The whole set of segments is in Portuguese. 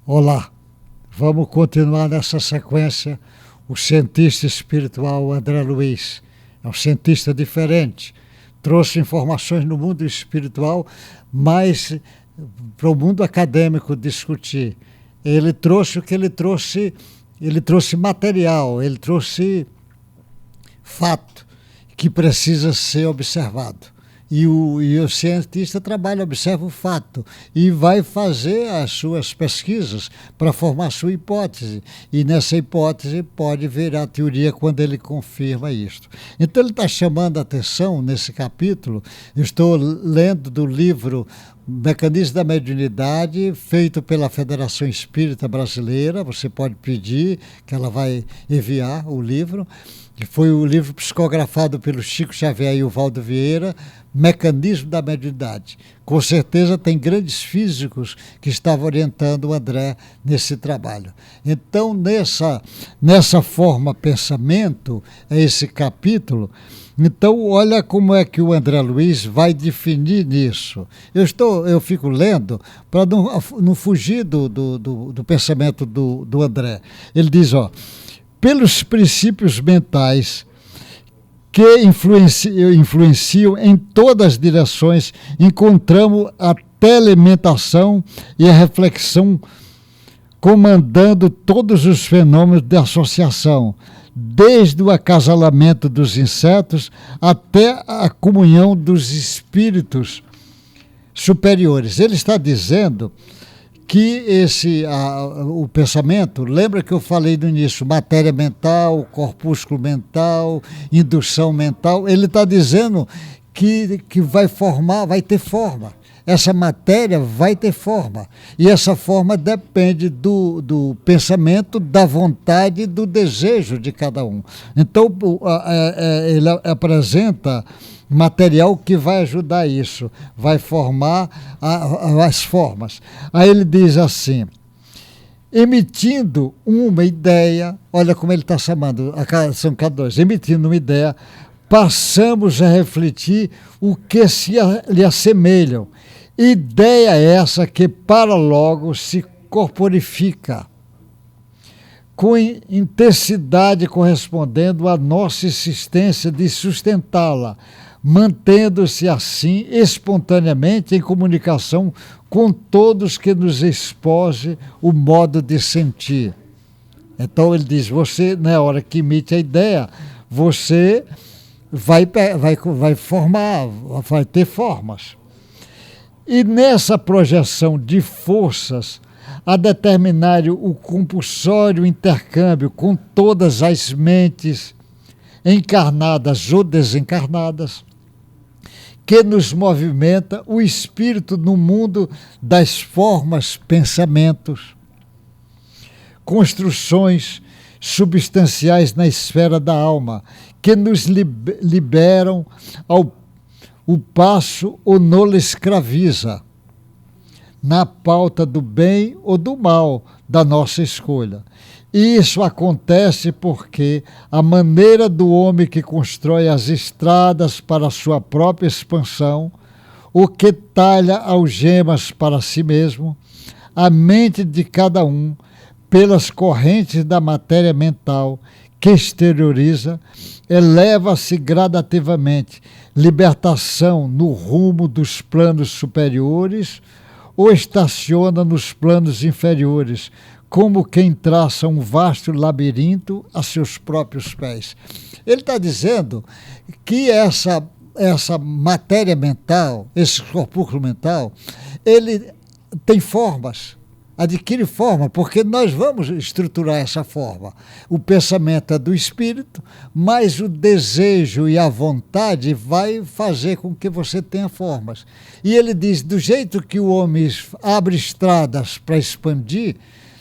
Olá, vamos continuar nessa sequência. O cientista espiritual André Luiz é um cientista diferente, trouxe informações no mundo espiritual, mas para o mundo acadêmico discutir. Ele trouxe o que ele trouxe material, ele trouxe fato que precisa ser observado. E o cientista trabalha, observa o fato e vai fazer as suas pesquisas para formar a sua hipótese. E nessa hipótese pode virar teoria quando ele confirma isto. Então ele está chamando a atenção nesse capítulo. Eu estou lendo do livro Mecanismo da Mediunidade, feito pela Federação Espírita Brasileira. Você pode pedir que ela vai enviar o livro, que foi o livro psicografado pelo Chico Xavier e o Valdo Vieira, Mecanismo da Mediunidade. Com certeza tem grandes físicos que estavam orientando o André nesse trabalho. Então, nessa forma pensamento, é esse capítulo. Então, olha como é que o André Luiz vai definir nisso. Eu fico lendo para não fugir do pensamento do André. Ele diz, pelos princípios mentais que influenciam em todas as direções, encontramos a telementação e a reflexão comandando todos os fenômenos de associação, desde o acasalamento dos insetos até a comunhão dos espíritos superiores. Ele está dizendo que o pensamento, lembra que eu falei no início, matéria mental, corpúsculo mental, indução mental, ele está dizendo que vai ter forma. Essa matéria vai ter forma. E essa forma depende do pensamento, da vontade e do desejo de cada um. Então, ele apresenta material que vai ajudar isso, vai formar as formas. Aí ele diz assim, emitindo uma ideia, olha como ele está chamando, são cada dois, emitindo uma ideia, passamos a refletir o que lhe assemelham. Ideia essa que para logo se corporifica, com intensidade correspondendo à nossa insistência de sustentá-la, mantendo-se assim espontaneamente em comunicação com todos que nos expõem o modo de sentir. Então ele diz, você, na hora que emite a ideia, você vai formar, vai ter formas. E nessa projeção de forças, a determinar o compulsório intercâmbio com todas as mentes, encarnadas ou desencarnadas, que nos movimenta o espírito no mundo das formas, pensamentos, construções substanciais na esfera da alma, que nos liberam o passo ou não escraviza, na pauta do bem ou do mal da nossa escolha. E isso acontece porque a maneira do homem que constrói as estradas para a sua própria expansão, o que talha algemas para si mesmo, a mente de cada um, pelas correntes da matéria mental que exterioriza, eleva-se gradativamente, libertação no rumo dos planos superiores ou estaciona nos planos inferiores, como quem traça um vasto labirinto a seus próprios pés. Ele está dizendo que essa matéria mental, esse corpúsculo mental, ele tem formas, adquire forma, porque nós vamos estruturar essa forma. O pensamento é do espírito, mas o desejo e a vontade vai fazer com que você tenha formas. E ele diz, do jeito que o homem abre estradas para expandir,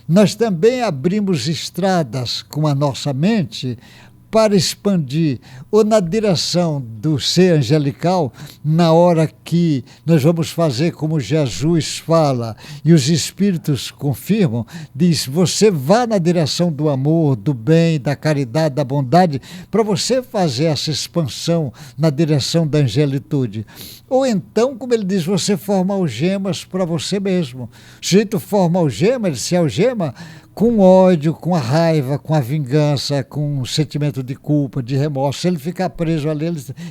nós também abrimos estradas com a nossa mente para expandir, ou na direção do ser angelical, na hora que nós vamos fazer como Jesus fala, e os Espíritos confirmam, diz, você vá na direção do amor, do bem, da caridade, da bondade, para você fazer essa expansão na direção da angelitude. Ou então, como ele diz, você forma algemas para você mesmo. O sujeito forma algema, ele se algema com ódio, com a raiva, com a vingança, com o sentimento de culpa, de remorso. Se ele ficar preso ali,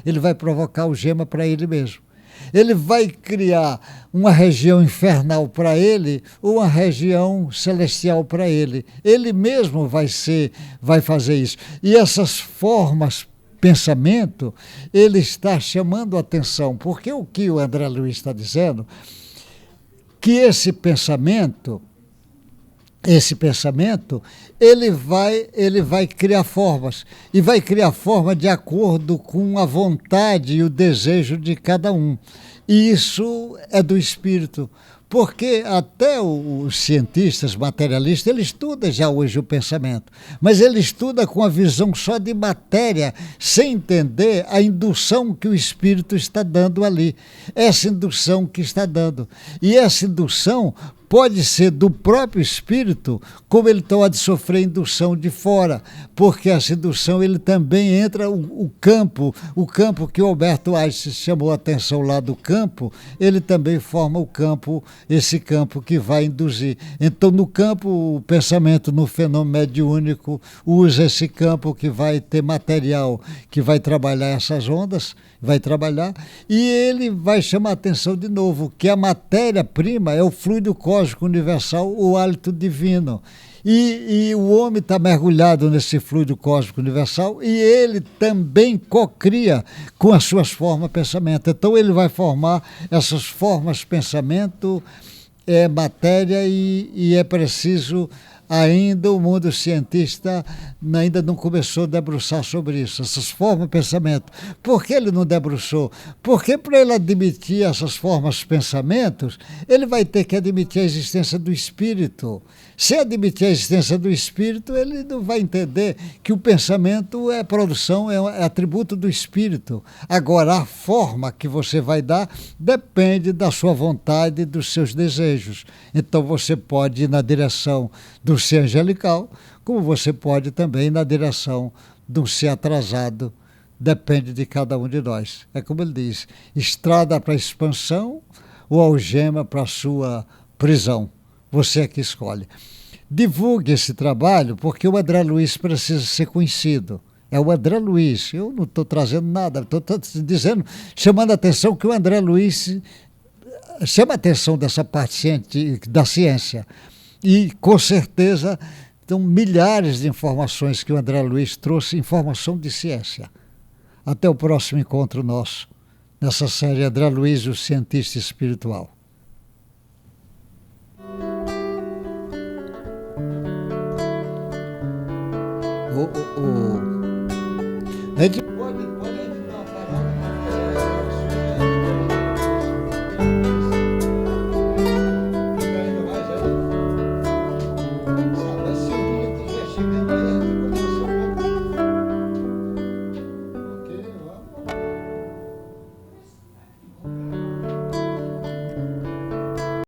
ele vai provocar algema para ele mesmo. Ele vai criar uma região infernal para ele ou uma região celestial para ele. Ele mesmo vai fazer isso. E essas formas, pensamento, ele está chamando a atenção, porque o que o André Luiz está dizendo, que esse pensamento, ele vai criar formas, e vai criar forma de acordo com a vontade e o desejo de cada um. E isso é do espírito, porque até os cientistas materialistas, ele estuda já hoje o pensamento, mas ele estuda com a visão só de matéria, sem entender a indução que o espírito está dando ali, essa indução que está dando. E essa indução pode ser do próprio espírito, como ele pode sofrer indução de fora, porque essa indução ele também entra o campo que o Alberto Einstein chamou a atenção lá do campo, ele também forma o campo, esse campo que vai induzir. Então, no campo, o pensamento no fenômeno mediúnico usa esse campo que vai ter material, que vai trabalhar essas ondas, vai trabalhar, e ele vai chamar a atenção de novo, que a matéria-prima é o fluido cósmico universal, o hálito divino. E o homem está mergulhado nesse fluido cósmico universal e ele também cocria com as suas formas de pensamento. Então ele vai formar essas formas de pensamento, matéria, e é preciso ainda o mundo cientista ainda não começou a debruçar sobre isso, essas formas de pensamento. Por que ele não debruçou? Porque para ele admitir essas formas de pensamentos, ele vai ter que admitir a existência do espírito. Se admitir a existência do espírito, ele não vai entender que o pensamento é produção, é atributo do espírito. Agora, a forma que você vai dar depende da sua vontade e dos seus desejos. Então você pode ir na direção do ser angelical, como você pode também ir na direção do ser atrasado. Depende de cada um de nós. É como ele diz, estrada para a expansão ou algema para a sua prisão. Você é que escolhe. Divulgue esse trabalho, porque o André Luiz precisa ser conhecido. É o André Luiz. Eu não estou trazendo nada, estou dizendo, chamando a atenção que o André Luiz chama a atenção dessa parte da ciência. E, com certeza, estão milhares de informações que o André Luiz trouxe, informação de ciência. Até o próximo encontro nosso, nessa série André Luiz, o cientista espiritual. É de